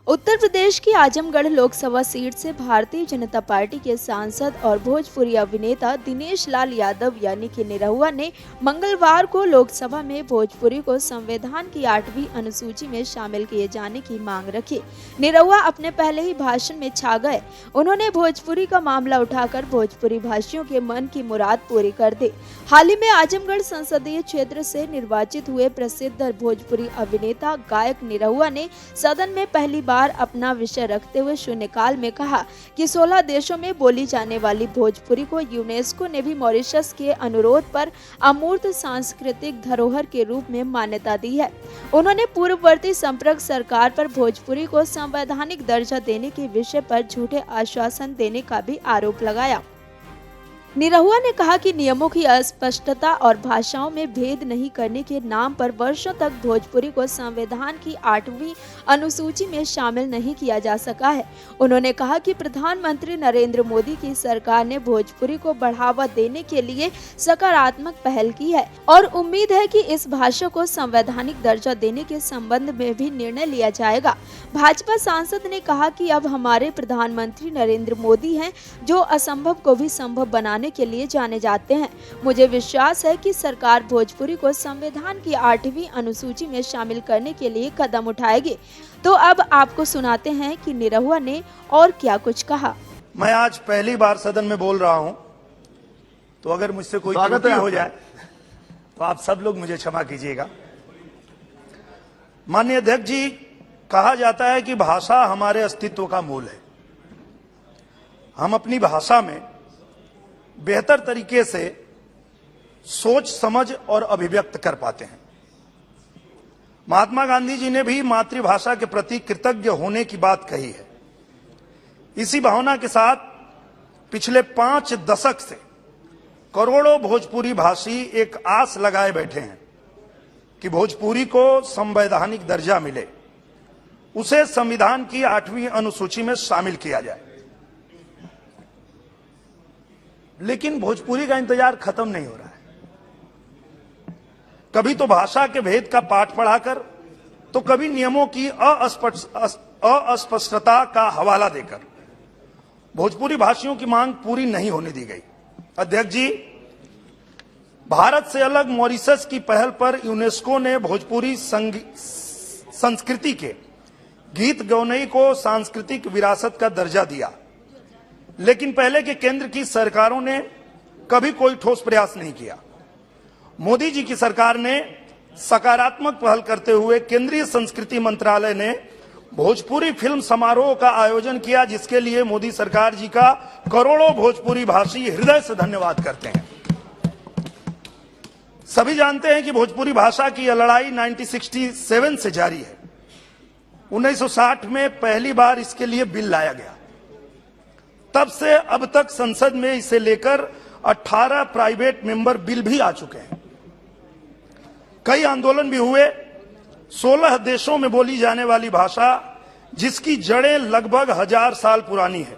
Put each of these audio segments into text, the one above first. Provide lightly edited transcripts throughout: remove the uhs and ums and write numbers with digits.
उत्तर प्रदेश की आजमगढ़ लोकसभा सीट से भारतीय जनता पार्टी के सांसद और भोजपुरी अभिनेता दिनेश लाल यादव यानी कि निरहुआ ने मंगलवार को लोकसभा में भोजपुरी को संविधान की 8वीं अनुसूची में शामिल किए जाने की मांग रखी। निरहुआ अपने पहले ही भाषण में छा गए। उन्होंने भोजपुरी का मामला उठाकर भोजपुरी भाषियों के मन की मुराद पूरी कर दी। हाल ही में आजमगढ़ संसदीय क्षेत्र से निर्वाचित हुए प्रसिद्ध भोजपुरी अभिनेता गायक निरहुआ ने सदन में पहली बार अपना विषय रखते हुए शून्यकाल में कहा कि 16 देशों में बोली जाने वाली भोजपुरी को यूनेस्को ने भी मॉरिशस के अनुरोध पर अमूर्त सांस्कृतिक धरोहर के रूप में मान्यता दी है। उन्होंने पूर्ववर्ती संपर्क सरकार पर भोजपुरी को संवैधानिक दर्जा देने के विषय पर झूठे आश्वासन देने का भी आरोप लगाया। निरहुआ ने कहा कि नियमों की अस्पष्टता और भाषाओं में भेद नहीं करने के नाम पर वर्षों तक भोजपुरी को संविधान की 8वीं अनुसूची में शामिल नहीं किया जा सका है। उन्होंने कहा कि प्रधानमंत्री नरेंद्र मोदी की सरकार ने भोजपुरी को बढ़ावा देने के लिए सकारात्मक पहल की है और उम्मीद है कि इस भाषा को संवैधानिक दर्जा देने के संबंध में भी निर्णय लिया जाएगा। भाजपा सांसद ने कहा कि अब हमारे प्रधानमंत्री नरेंद्र मोदी हैं, जो असंभव को भी संभव बनाने के लिए जाने जाते हैं। मुझे विश्वास है कि सरकार भोजपुरी को संविधान की 8वीं अनुसूची में शामिल करने के लिए कदम उठाएगी। तो अब आपको सुनाते हैं कि निरहुआ ने और क्या कुछ कहा। मैं आज पहली बार सदन में बोल रहा हूं, तो अगर मुझसे कोई त्रुटि हो जाए तो आप सब लोग मुझे क्षमा कीजिएगा। माननीय अध्यक्ष जी, कहा जाता है कि भाषा हमारे अस्तित्व का मूल है। हम अपनी भाषा में बेहतर तरीके से सोच समझ और अभिव्यक्त कर पाते हैं। महात्मा गांधी जी ने भी मातृभाषा के प्रति कृतज्ञ होने की बात कही है। इसी भावना के साथ पिछले 5 दशक से करोड़ों भोजपुरी भाषी एक आस लगाए बैठे हैं कि भोजपुरी को संवैधानिक दर्जा मिले, उसे संविधान की 8वीं अनुसूची में शामिल किया जाए। लेकिन भोजपुरी का इंतजार खत्म नहीं हो रहा है। कभी तो भाषा के भेद का पाठ पढ़ाकर, तो कभी नियमों की अस्पष्टता का हवाला देकर भोजपुरी भाषियों की मांग पूरी नहीं होने दी गई। अध्यक्ष जी, भारत से अलग मॉरिशस की पहल पर यूनेस्को ने भोजपुरी संस्कृति के गीत गौनई को सांस्कृतिक विरासत का दर्जा दिया, लेकिन पहले के केंद्र की सरकारों ने कभी कोई ठोस प्रयास नहीं किया। मोदी जी की सरकार ने सकारात्मक पहल करते हुए केंद्रीय संस्कृति मंत्रालय ने भोजपुरी फिल्म समारोह का आयोजन किया, जिसके लिए मोदी सरकार जी का करोड़ों भोजपुरी भाषी हृदय से धन्यवाद करते हैं। सभी जानते हैं कि भोजपुरी भाषा की यह लड़ाई 1967 से जारी है। 1960 में पहली बार इसके लिए बिल लाया गया। तब से अब तक संसद में इसे लेकर 18 प्राइवेट मेंबर बिल भी आ चुके हैं। कई आंदोलन भी हुए। 16 देशों में बोली जाने वाली भाषा, जिसकी जड़ें लगभग 1000 साल पुरानी है,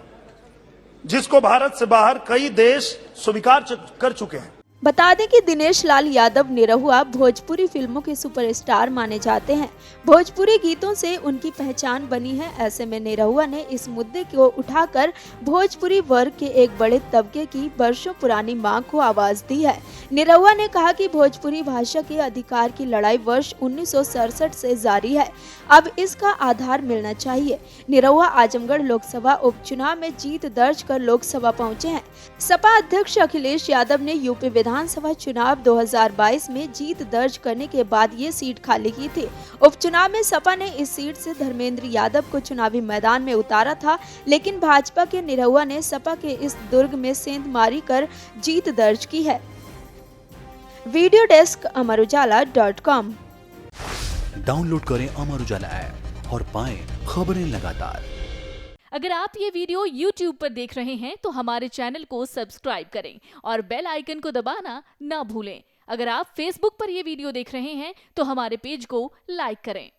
जिसको भारत से बाहर कई देश स्वीकार कर चुके हैं। बता दें कि दिनेश लाल यादव निरहुआ भोजपुरी फिल्मों के सुपरस्टार माने जाते हैं। भोजपुरी गीतों से उनकी पहचान बनी है। ऐसे में निरहुआ ने इस मुद्दे को उठाकर भोजपुरी वर्ग के एक बड़े तबके की वर्षों पुरानी मांग को आवाज दी है। निरहुआ ने कहा कि भोजपुरी भाषा के अधिकार की लड़ाई वर्ष 1967 से जारी है। अब इसका आधार मिलना चाहिए। निरहुआ आजमगढ़ लोकसभा उपचुनाव में जीत दर्ज कर लोकसभा पहुंचे हैं। सपा अध्यक्ष अखिलेश यादव ने यूपी विधानसभा चुनाव 2022 में जीत दर्ज करने के बाद ये सीट खाली की थी। उपचुनाव में सपा ने इस सीट से धर्मेंद्र यादव को चुनावी मैदान में उतारा था, लेकिन भाजपा के निरहुआ ने सपा के इस दुर्ग में सेंधमारी कर जीत दर्ज की है। Video desk अमरुजाला.com। डाउनलोड करें अमर उजाला ऐप और पाएं खबरें लगातार। अगर आप ये वीडियो YouTube पर देख रहे हैं तो हमारे चैनल को सब्सक्राइब करें और बेल आइकन को दबाना ना भूलें। अगर आप Facebook पर ये वीडियो देख रहे हैं तो हमारे पेज को लाइक करें।